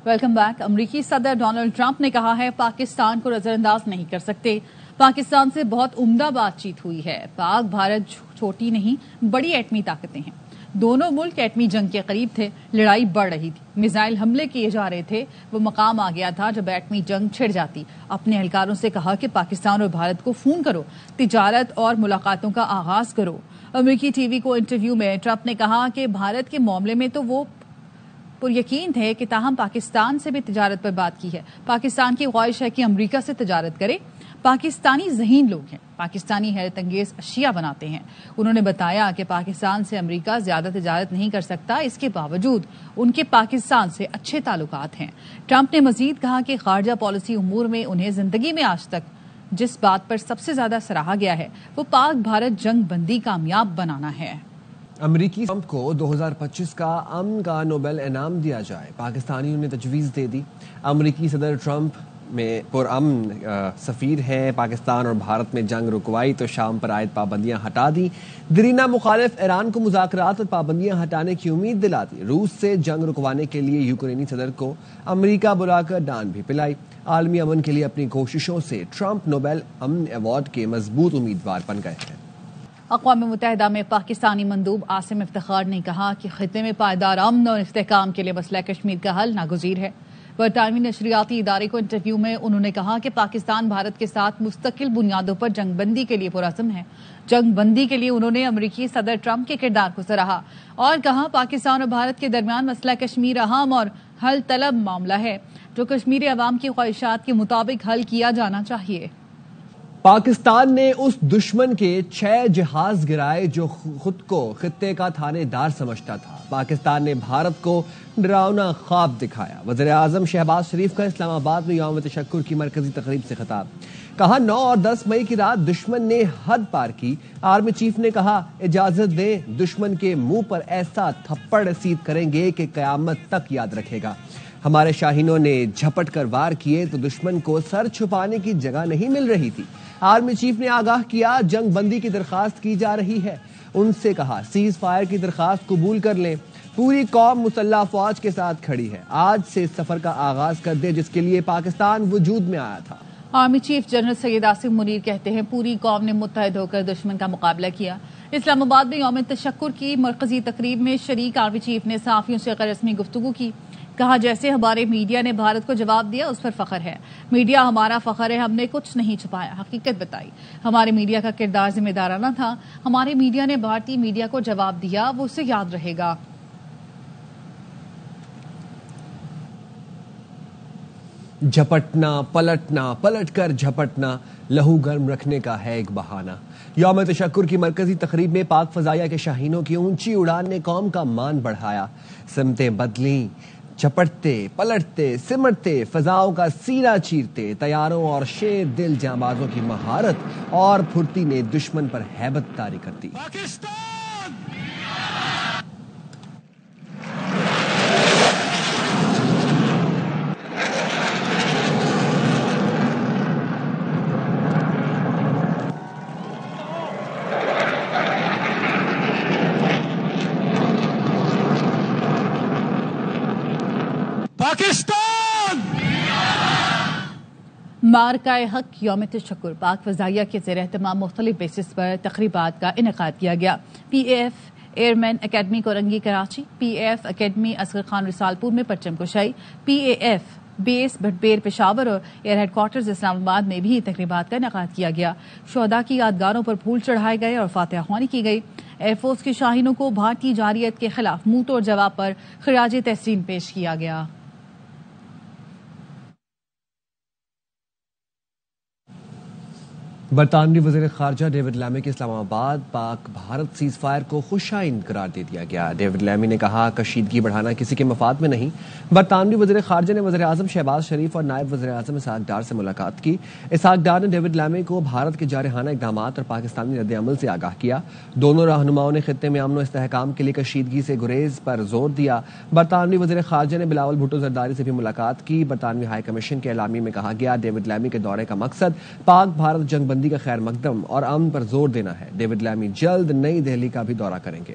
Welcome back. امریکی صدر Donald Trump نے کہا ہے پاکستان کو نظر انداز نہیں کر سکتے۔ پاکستان سے بہت عمدہ بات چیت ہوئی ہے۔ پاک بھارت چھوٹی نہیں بڑی ایٹمی طاقتیں ہیں۔ دونوں ملک ایٹمی جنگ کے قریب تھے، لڑائی بڑھ رہی تھی، میزائل حملے کیے جا رہے تھے، وہ مقام آ گیا تھا جب ایٹمی جنگ چھڑ جاتی۔ اپنے اہلکاروں سے کہا کہ پاکستان اور بھارت کو فون کرو، تجارت اور ملاقاتوں کا آغاز کرو۔ امریکی ٹی وی کو انٹرویو میں ٹرمپ نے کہا کہ بھارت کے معاملے میں تو وہ پر یقین ہے کہ تاہم پاکستان سے بھی تجارت پر بات کی ہے۔ پاکستان کی خواہش ہے کہ امریکہ سے تجارت کرے۔ پاکستانی ذہین لوگ ہیں، پاکستانی حیرت انگیز اشیاء بناتے ہیں۔ انہوں نے بتایا کہ پاکستان سے امریکہ زیادہ تجارت نہیں کر سکتا، اس کے باوجود ان کے پاکستان سے اچھے تعلقات ہیں۔ ٹرمپ نے مزید کہا کہ خارجہ پالیسی امور میں انہیں زندگی میں آج تک جس بات پر سب سے زیادہ سراہا گیا ہے وہ پاک بھارت جنگ بندی کامیاب بنانا ہے۔ امریکی ٹرمپ کو 2025 کا امن کا نوبل انعام دیا جائے، پاکستانیوں نے تجویز دے دی۔ امریکی صدر ٹرمپ میں پرامن سفیر ہیں، پاکستان اور بھارت میں جنگ رکوائی تو شام پر عائد پابندیاں ہٹا دی۔ دیرینہ مخالف ایران کو مذاکرات اور پابندیاں ہٹانے کی امید دلاتی۔ روس سے جنگ رکوانے کے لیے یوکرینی صدر کو امریکہ بلا کر ڈانٹ بھی پلائی۔ عالمی امن کے لیے اپنی کوششوں سے ٹرمپ نوبل امن ایوارڈ کے مضبوط امیدوار بن گئے ہیں۔ اقوام متحدہ میں پاکستانی مندوب عاصم افتخار نے کہا کہ خطے میں پائیدار امن اور استحکام کے لیے مسئلہ کشمیر کا حل ناگزیر ہے۔ برطانوی نشریاتی ادارے کو انٹرویو میں انہوں نے کہا کہ پاکستان بھارت کے ساتھ مستقل بنیادوں پر جنگ بندی کے لیے پرعزم ہے۔ جنگ بندی کے لیے انہوں نے امریکی صدر ٹرمپ کے کردار کو سراہا اور کہا پاکستان اور بھارت کے درمیان مسئلہ کشمیر اہم اور حل طلب معاملہ ہے جو کشمیری عوام کی خواہشات کے مطابق حل کیا جانا چاہیے۔ پاکستان نے اس دشمن کے 6 جہاز گرائے جو خود کو خطے کا تھانے دار سمجھتا تھا۔ پاکستان نے بھارت کو ڈراؤنا خواب دکھایا۔ وزیر اعظم شہباز شریف کا اسلام آباد میں یوم تشکر کی مرکزی تقریب سے خطاب۔ کہا 9 اور 10 مئی کی رات دشمن نے حد پار کی۔ آرمی چیف نے کہا اجازت دیں دشمن کے منہ پر ایسا تھپڑ رسید کریں گے کہ قیامت تک یاد رکھے گا۔ ہمارے شاہینوں نے جھپٹ کر وار کیے تو دشمن کو سر چھپانے کی جگہ نہیں مل رہی تھی۔ آرمی چیف نے آگاہ کیا جنگ بندی کی درخواست کی جا رہی ہے، ان سے کہا سیز فائر کی درخواست قبول کر لیں۔ پوری قوم مسلح افواج کے ساتھ کھڑی ہے، آج سے اس سفر کا آغاز کر دے جس کے لیے پاکستان وجود میں آیا تھا۔ Army chief general Syed Asim Munir کہتے ہیں پوری قوم نے متحد ہو کر دشمن کا مقابلہ کیا۔ اسلام آباد میں یوم تشکر کی مرکزی تقریب میں شریک آرمی چیف نے صحافیوں سے غیر رسمی گفتگو کی۔ کہا جیسے ہمارے میڈیا نے بھارت کو جواب دیا اس پر فخر ہے، میڈیا ہمارا فخر ہے، ہم نے کچھ نہیں چھپایا، حقیقت بتائی۔ ہمارے میڈیا کا کردار ذمہ دارانہ تھا، ہمارے میڈیا نے بھارتی میڈیا کو جواب دیا، وہ اسے یاد رہے گا۔ جھپٹنا پلٹنا پلٹ کر جھپٹنا لہو گرم رکھنے کا ہے ایک بہانہ۔ یوم تشکر کی مرکزی تقریب میں پاک فضائیہ کے شاہینوں کی اونچی اڑان نے قوم کا مان بڑھایا۔ سمتیں بدلیں، چپٹتے پلٹتے سمٹتے فضاؤں کا سینہ چیرتے، طیاروں اور شیر دل جانبازوں کی مہارت اور پھرتی نے دشمن پر ہیبت طاری کر دی۔ پاکستان مارکہ حق یوم تشکر پاک فضائیہ کے زیر اہتمام مختلف بیسس پر تقریبات کا انعقاد کیا گیا۔ P A F airman academy Korangi Karachi, P A F academy Asghar Khan Risalpur میں پرچم کشائی، پی اے ایف بیس بھٹبیر پشاور اور ایئر ہیڈ کوارٹرز اسلام آباد میں بھی تقریبات کا انعقاد کیا گیا۔ شہداء کی یادگاروں پر پھول چڑھائے گئے اور فاتحہ خوانی کی گئی۔ ایئر فورس کے شاہینوں کو بھارتی جارحیت کے خلاف منہ توڑ جواب پر خراج تحسین پیش کیا گیا۔ برطانوی وزیر خارجہ ڈیوڈ لیمی کے اسلام آباد پاک بھارت سیز فائر کو خوش آئند قرار دے دیا گیا۔ ڈیوڈ لیمی نے کہا کشیدگی بڑھانا کسی کے مفاد میں نہیں۔ برطانوی وزیر خارجہ نے وزیر اعظم شہباز شریف اور نائب وزیر اعظم اسحاق ڈار سے ملاقات کی۔ اسحاق ڈار نے ڈیوڈ لیمی کو بھارت کے جارحانہ اقدامات اور پاکستانی رد عمل سے آگاہ کیا۔ دونوں رہنماؤں نے خطے میں امن و استحکام کے لیے کشیدگی سے گریز پر زور دیا۔ برطانوی وزیر خارجہ نے بلاول بھٹو زرداری سے بھی ملاقات کی۔ برطانوی ہائی کمیشن کے اعلامیے میں کہا گیا ڈیوڈ لیمی کے دورے کا مقصد پاک بھارت جنگ بندی کا خیر مقدم اور امن پر زور دینا ہے۔ ڈیوڈ لیمی جلد نئی دہلی کا بھی دورہ کریں گے۔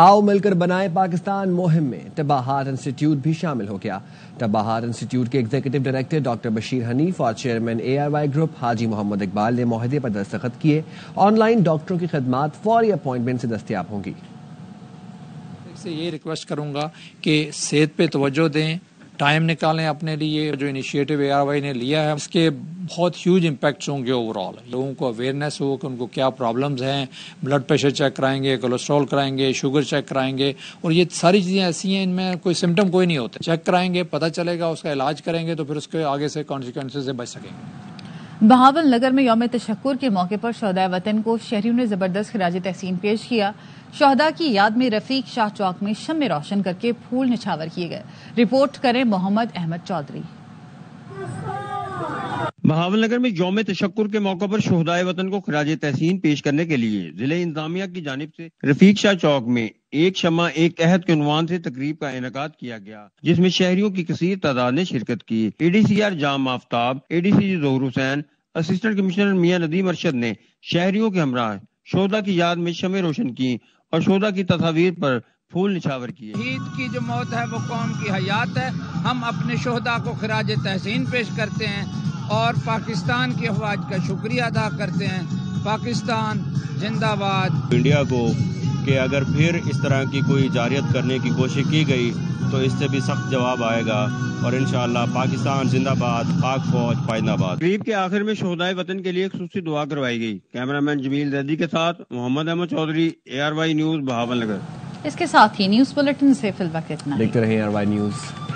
آؤ مل کر بنائیں پاکستان مہم میں ٹبا ہارٹ انسٹیٹیوٹ بھی شامل ہو گیا۔ ٹبا ہارٹ انسٹیٹیوٹ کے executive director doctor Bashir Hanif اور چیئرمین ARY گروپ حاجی محمد اقبال نے معاہدے پر دستخط کیے۔ آن لائن ڈاکٹروں کی خدمات فوری اپوائنٹمنٹ سے دستیاب ہوں گی۔ سے یہ ریکویسٹ کروں گا کہ صحت پہ توجہ دیں، ٹائم نکالیں اپنے لیے۔ جو انیشیٹو ARY نے لیا ہے اس کے بہت ہیوج امپیکٹس ہوں گے اوور آل۔ لوگوں کو اویئرنیس ہو کہ ان کو کیا پرابلمز ہیں، بلڈ پریشر چیک کرائیں گے، کولیسٹرول کرائیں گے، شوگر چیک کرائیں گے، اور یہ ساری چیزیں ایسی ہیں ان میں کوئی سمٹم کوئی نہیں ہوتے۔ چیک کرائیں گے، پتہ چلے گا، اس کا علاج کریں گے تو پھر اس کے آگے سے کانسیکوینسز سے بچ سکیں گے۔ بہاول نگر میں یوم تشکر کے موقع پر شہدائے وطن کو شہریوں نے زبردست خراج تحسین پیش کیا۔ شہداء کی یاد میں رفیق شاہ چوک میں شمع روشن کر کے پھول نچھاور کیے گئے۔ رپورٹ کریں محمد احمد چودھری۔ بہاول نگر میں یوم تشکر کے موقع پر شہدائے وطن کو خراج تحسین پیش کرنے کے لیے ضلع انتظامیہ کی جانب سے رفیق شاہ چوک میں ایک شمع ایک عہد کے عنوان سے تقریب کا انعقاد کیا گیا، جس میں شہریوں کی کثیر تعداد نے شرکت کی۔ ADCR جام آفتاب، ADCG ظہور حسین، اسسٹنٹ کمشنر میاں ندیم ارشد نے شہریوں کے ہمراہ شہداء کی یاد میں شمع روشن کی اور شہداء کی تصاویر پر پھول نچھاور کیے۔ شہید کی جو موت ہے وہ قوم کی حیات ہے۔ ہم اپنے شہداء کو خراج تحسین پیش کرتے ہیں اور پاکستان کی افواج کا شکریہ ادا کرتے ہیں۔ پاکستان زندہ باد۔ انڈیا کو کہ اگر پھر اس طرح کی کوئی جارحیت کرنے کی کوشش کی گئی تو اس سے بھی سخت جواب آئے گا، اور انشاءاللہ پاکستان زندہ باد، پاک فوج پائندہ باد۔ تقریب کے آخر میں شہدائے وطن کے لیے خصوصی دعا کروائی گئی۔ کیمرامین جمیل زیدی کے ساتھ محمد احمد چودھری، ARY نیوز، بہاول نگر۔ اس کے ساتھ ہی نیوز بلیٹن سے فی الوقت اتنا ہی۔ دیکھتے رہیں ARY نیوز۔